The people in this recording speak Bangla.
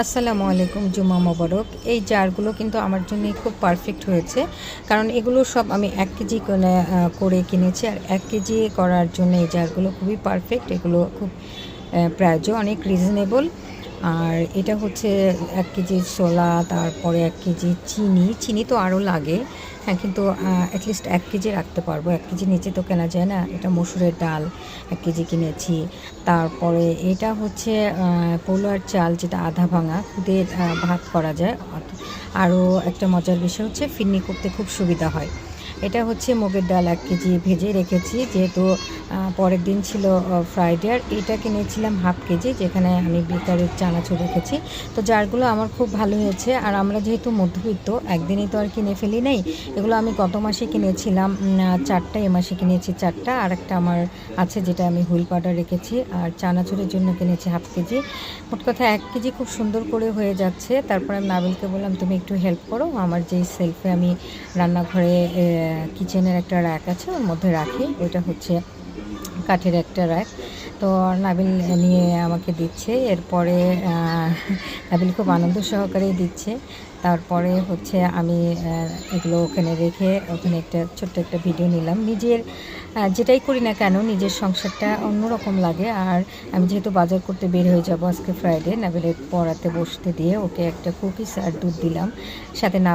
আসসালামু আলাইকুম, জুমা মোবারক। এই জারগুলো কিন্তু আমার জন্য খুব পারফেক্ট হয়েছে, কারণ এগুলো সব আমি 1 কেজি করে কিনেছি। আর 1 কেজি করার জন্য এই জারগুলো খুবই পারফেক্ট। এগুলো খুব প্রাইসও অনেক রিজনেবল। আর এটা হচ্ছে 1 কেজি ছোলা, তারপরে 1 কেজি চিনি তো আরও লাগে। হ্যাঁ, কিন্তু অ্যাটলিস্ট 1 কেজি রাখতে পারবো। 1 কেজি নিচে তো কেনা যায় না। এটা মসুরের ডাল 1 কেজি কিনেছি। তারপরে এটা হচ্ছে পোলার চাল, যেটা আধা ভাঙা, খুদে ভাত করা যায়। আরও একটা মজার বিষয় হচ্ছে ফিরনি করতে খুব সুবিধা হয়। এটা হচ্ছে মুগের ডাল 1 কেজি ভেজে রেখেছি, যেহেতু পরের দিন ছিল ফ্রাইডে। আর এটা কিনেছিলাম হাফ কেজি, যেখানে আমি বেকারের চানাচুর রেখেছি। তো জারগুলো আমার খুব ভালো হয়েছে। আর আমরা যেহেতু মধ্যবিত্ত, একদিনই তো আর কিনে ফেলি নাই। এগুলো আমি গত মাসে কিনেছিলাম 4টা, এ মাসে কিনেছি 4টা। আর একটা আমার আছে, যেটা আমি হুইল পাউডার রেখেছি। আর চানাচুরের জন্য কিনেছি হাফ কেজি। মোট কথা 1 কেজি খুব সুন্দর করে হয়ে যাচ্ছে। তারপরে আমি নাবিলকে বললাম, তুমি একটু হেল্প করো, আমার যেই সেলফে আমি রান্নাঘরে কিচেনের একটা র্যাক আছে, ওর মধ্যে রাখি। ওইটা হচ্ছে কাঠের একটা র্যাক। তো নাবিল নিয়ে আমাকে দিচ্ছে। এরপরে নাবিল খুব আনন্দ সহকারেই দিচ্ছে। তারপরে হচ্ছে আমি এগুলো ওখানে রেখে ওখানে একটা ছোট্ট একটা ভিডিও নিলাম। নিজের যেটাই করি না কেন, নিজের সংসারটা অন্যরকম লাগে। আর আমি যেহেতু বাজার করতে বের হয়ে যাব আজকে ফ্রাইডে, নাবিলের পড়াতে বসতে দিয়ে ওকে একটা কুকিজ আর দুধ দিলাম, সাথে না